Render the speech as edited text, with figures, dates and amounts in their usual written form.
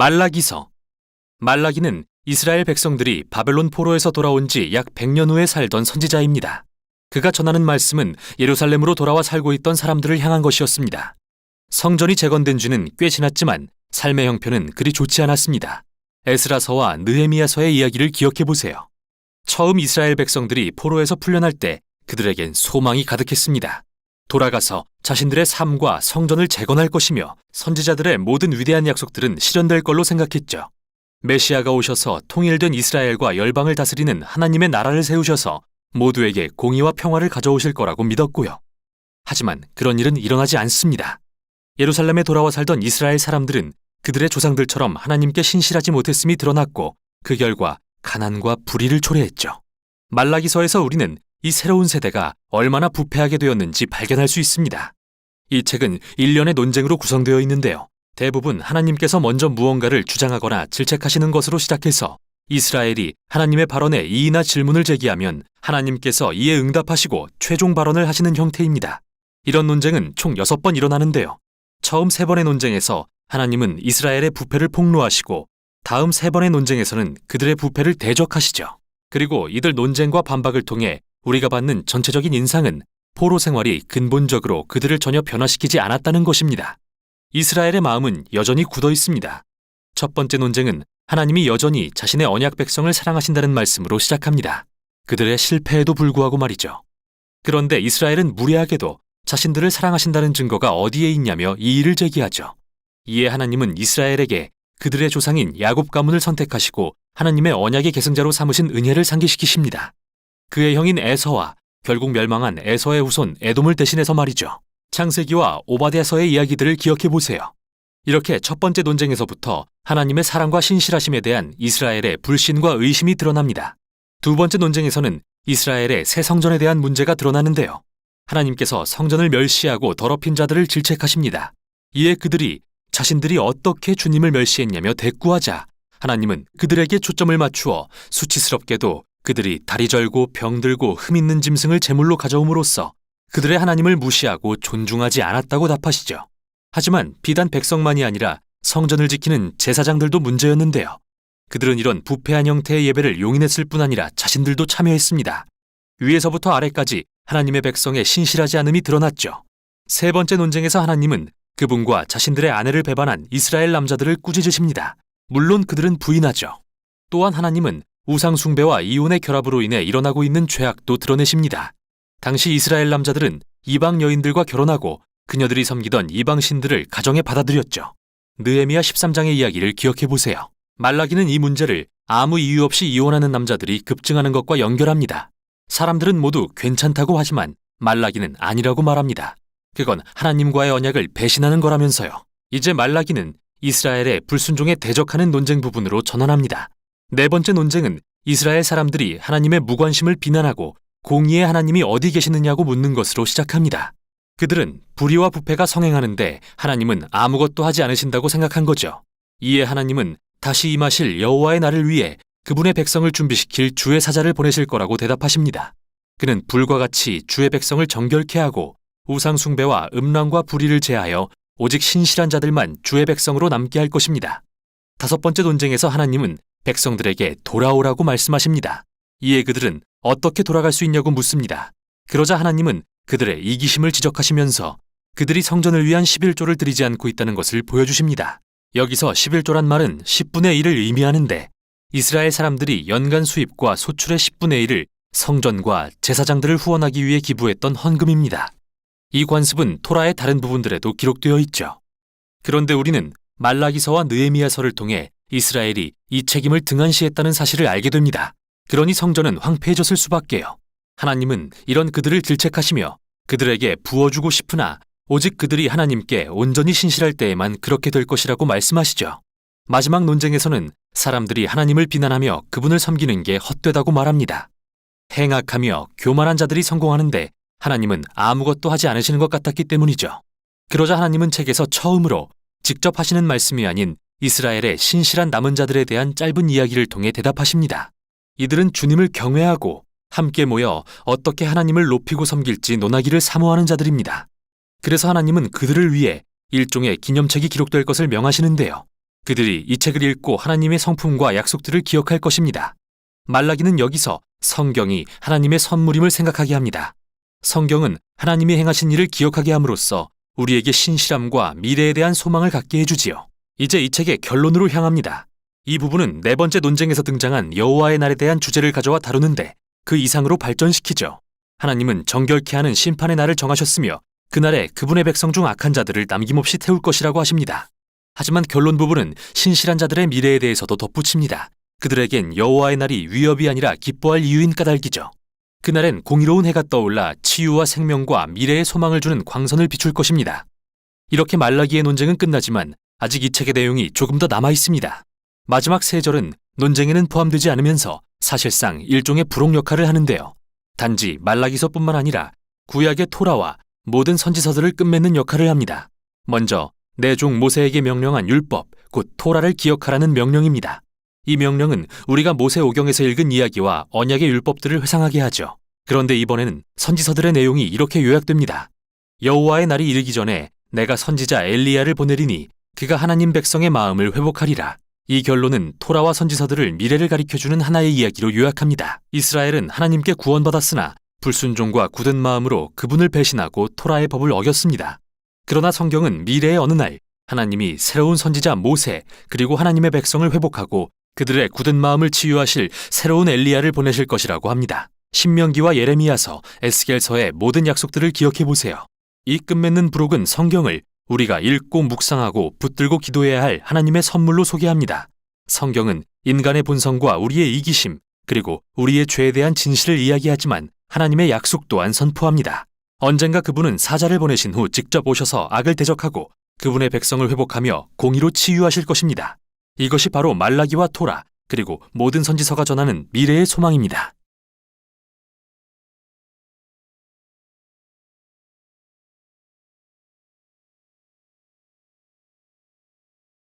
말라기서. 말라기는 이스라엘 백성들이 바벨론 포로에서 돌아온 지 약 100년 후에 살던 선지자입니다. 그가 전하는 말씀은 예루살렘으로 돌아와 살고 있던 사람들을 향한 것이었습니다. 성전이 재건된 지는 꽤 지났지만 삶의 형편은 그리 좋지 않았습니다. 에스라서와 느헤미야서의 이야기를 기억해 보세요. 처음 이스라엘 백성들이 포로에서 풀려날 때 그들에겐 소망이 가득했습니다. 돌아가서 자신들의 삶과 성전을 재건할 것이며 선지자들의 모든 위대한 약속들은 실현될 걸로 생각했죠. 메시아가 오셔서 통일된 이스라엘과 열방을 다스리는 하나님의 나라를 세우셔서 모두에게 공의와 평화를 가져오실 거라고 믿었고요. 하지만 그런 일은 일어나지 않습니다. 예루살렘에 돌아와 살던 이스라엘 사람들은 그들의 조상들처럼 하나님께 신실하지 못했음이 드러났고 그 결과 가난과 불의를 초래했죠. 말라기서에서 우리는 이 새로운 세대가 얼마나 부패하게 되었는지 발견할 수 있습니다. 이 책은 일련의 논쟁으로 구성되어 있는데요. 대부분 하나님께서 먼저 무언가를 주장하거나 질책하시는 것으로 시작해서 이스라엘이 하나님의 발언에 이의나 질문을 제기하면 하나님께서 이에 응답하시고 최종 발언을 하시는 형태입니다. 이런 논쟁은 총 6번 일어나는데요. 처음 3번의 논쟁에서 하나님은 이스라엘의 부패를 폭로하시고 다음 3번의 논쟁에서는 그들의 부패를 대적하시죠. 그리고 이들 논쟁과 반박을 통해 우리가 받는 전체적인 인상은 포로 생활이 근본적으로 그들을 전혀 변화시키지 않았다는 것입니다. 이스라엘의 마음은 여전히 굳어 있습니다. 첫 번째 논쟁은 하나님이 여전히 자신의 언약 백성을 사랑하신다는 말씀으로 시작합니다. 그들의 실패에도 불구하고 말이죠. 그런데 이스라엘은 무례하게도 자신들을 사랑하신다는 증거가 어디에 있냐며 이의를 제기하죠. 이에 하나님은 이스라엘에게 그들의 조상인 야곱 가문을 선택하시고 하나님의 언약의 계승자로 삼으신 은혜를 상기시키십니다. 그의 형인 에서와 결국 멸망한 에서의 후손 에돔을 대신해서 말이죠. 창세기와 오바댜서의 이야기들을 기억해 보세요. 이렇게 첫 번째 논쟁에서부터 하나님의 사랑과 신실하심에 대한 이스라엘의 불신과 의심이 드러납니다. 두 번째 논쟁에서는 이스라엘의 새 성전에 대한 문제가 드러나는데요. 하나님께서 성전을 멸시하고 더럽힌 자들을 질책하십니다. 이에 그들이 자신들이 어떻게 주님을 멸시했냐며 대꾸하자 하나님은 그들에게 초점을 맞추어 수치스럽게도 그들이 다리 절고 병들고 흠 있는 짐승을 제물로 가져옴으로써 그들의 하나님을 무시하고 존중하지 않았다고 답하시죠. 하지만 비단 백성만이 아니라 성전을 지키는 제사장들도 문제였는데요. 그들은 이런 부패한 형태의 예배를 용인했을 뿐 아니라 자신들도 참여했습니다. 위에서부터 아래까지 하나님의 백성의 신실하지 않음이 드러났죠. 세 번째 논쟁에서 하나님은 그분과 자신들의 아내를 배반한 이스라엘 남자들을 꾸짖으십니다. 물론 그들은 부인하죠. 또한 하나님은 우상 숭배와 이혼의 결합으로 인해 일어나고 있는 죄악도 드러내십니다. 당시 이스라엘 남자들은 이방 여인들과 결혼하고 그녀들이 섬기던 이방 신들을 가정에 받아들였죠. 느헤미야 13장의 이야기를 기억해 보세요. 말라기는 이 문제를 아무 이유 없이 이혼하는 남자들이 급증하는 것과 연결합니다. 사람들은 모두 괜찮다고 하지만 말라기는 아니라고 말합니다. 그건 하나님과의 언약을 배신하는 거라면서요. 이제 말라기는 이스라엘의 불순종에 대적하는 논쟁 부분으로 전환합니다. 네 번째 논쟁은 이스라엘 사람들이 하나님의 무관심을 비난하고 공의의 하나님이 어디 계시느냐고 묻는 것으로 시작합니다. 그들은 불의와 부패가 성행하는데 하나님은 아무것도 하지 않으신다고 생각한 거죠. 이에 하나님은 다시 임하실 여호와의 날을 위해 그분의 백성을 준비시킬 주의 사자를 보내실 거라고 대답하십니다. 그는 불과 같이 주의 백성을 정결케 하고 우상 숭배와 음란과 불의를 제하여 오직 신실한 자들만 주의 백성으로 남게 할 것입니다. 다섯 번째 논쟁에서 하나님은 백성들에게 돌아오라고 말씀하십니다. 이에 그들은 어떻게 돌아갈 수 있냐고 묻습니다. 그러자 하나님은 그들의 이기심을 지적하시면서 그들이 성전을 위한 11조를 드리지 않고 있다는 것을 보여주십니다. 여기서 11조란 말은 10분의 1을 의미하는데 이스라엘 사람들이 연간 수입과 소출의 10분의 1을 성전과 제사장들을 후원하기 위해 기부했던 헌금입니다. 이 관습은 토라의 다른 부분들에도 기록되어 있죠. 그런데 우리는 말라기서와 느헤미야서를 통해 이스라엘이 이 책임을 등한시했다는 사실을 알게 됩니다. 그러니 성전은 황폐해졌을 수밖에요. 하나님은 이런 그들을 질책하시며 그들에게 부어주고 싶으나 오직 그들이 하나님께 온전히 신실할 때에만 그렇게 될 것이라고 말씀하시죠. 마지막 논쟁에서는 사람들이 하나님을 비난하며 그분을 섬기는 게 헛되다고 말합니다. 행악하며 교만한 자들이 성공하는데 하나님은 아무것도 하지 않으시는 것 같았기 때문이죠. 그러자 하나님은 책에서 처음으로 직접 하시는 말씀이 아닌 이스라엘의 신실한 남은 자들에 대한 짧은 이야기를 통해 대답하십니다. 이들은 주님을 경외하고 함께 모여 어떻게 하나님을 높이고 섬길지 논하기를 사모하는 자들입니다. 그래서 하나님은 그들을 위해 일종의 기념책이 기록될 것을 명하시는데요. 그들이 이 책을 읽고 하나님의 성품과 약속들을 기억할 것입니다. 말라기는 여기서 성경이 하나님의 선물임을 생각하게 합니다. 성경은 하나님이 행하신 일을 기억하게 함으로써 우리에게 신실함과 미래에 대한 소망을 갖게 해주지요. 이제 이 책의 결론으로 향합니다. 이 부분은 네 번째 논쟁에서 등장한 여호와의 날에 대한 주제를 가져와 다루는데 그 이상으로 발전시키죠. 하나님은 정결케 하는 심판의 날을 정하셨으며 그날에 그분의 백성 중 악한 자들을 남김없이 태울 것이라고 하십니다. 하지만 결론 부분은 신실한 자들의 미래에 대해서도 덧붙입니다. 그들에겐 여호와의 날이 위협이 아니라 기뻐할 이유인 까닭이죠. 그날엔 공의로운 해가 떠올라 치유와 생명과 미래의 소망을 주는 광선을 비출 것입니다. 이렇게 말라기의 논쟁은 끝나지만 아직 이 책의 내용이 조금 더 남아 있습니다. 마지막 세 절은 논쟁에는 포함되지 않으면서 사실상 일종의 부록 역할을 하는데요. 단지 말라기서뿐만 아니라 구약의 토라와 모든 선지서들을 끝맺는 역할을 합니다. 먼저 내 종 모세에게 명령한 율법, 곧 토라를 기억하라는 명령입니다. 이 명령은 우리가 모세오경에서 읽은 이야기와 언약의 율법들을 회상하게 하죠. 그런데 이번에는 선지서들의 내용이 이렇게 요약됩니다. 여호와의 날이 이르기 전에 내가 선지자 엘리야를 보내리니 그가 하나님 백성의 마음을 회복하리라. 이 결론은 토라와 선지서들을 미래를 가리켜주는 하나의 이야기로 요약합니다. 이스라엘은 하나님께 구원받았으나 불순종과 굳은 마음으로 그분을 배신하고 토라의 법을 어겼습니다. 그러나 성경은 미래의 어느 날 하나님이 새로운 선지자 모세 그리고 하나님의 백성을 회복하고 그들의 굳은 마음을 치유하실 새로운 엘리야를 보내실 것이라고 합니다. 신명기와 예레미야서, 에스겔서의 모든 약속들을 기억해 보세요. 이 끝맺는 부록은 성경을 우리가 읽고 묵상하고 붙들고 기도해야 할 하나님의 선물로 소개합니다. 성경은 인간의 본성과 우리의 이기심 그리고 우리의 죄에 대한 진실을 이야기하지만 하나님의 약속 또한 선포합니다. 언젠가 그분은 사자를 보내신 후 직접 오셔서 악을 대적하고 그분의 백성을 회복하며 공의로 치유하실 것입니다. 이것이 바로 말라기와 토라 그리고 모든 선지서가 전하는 미래의 소망입니다.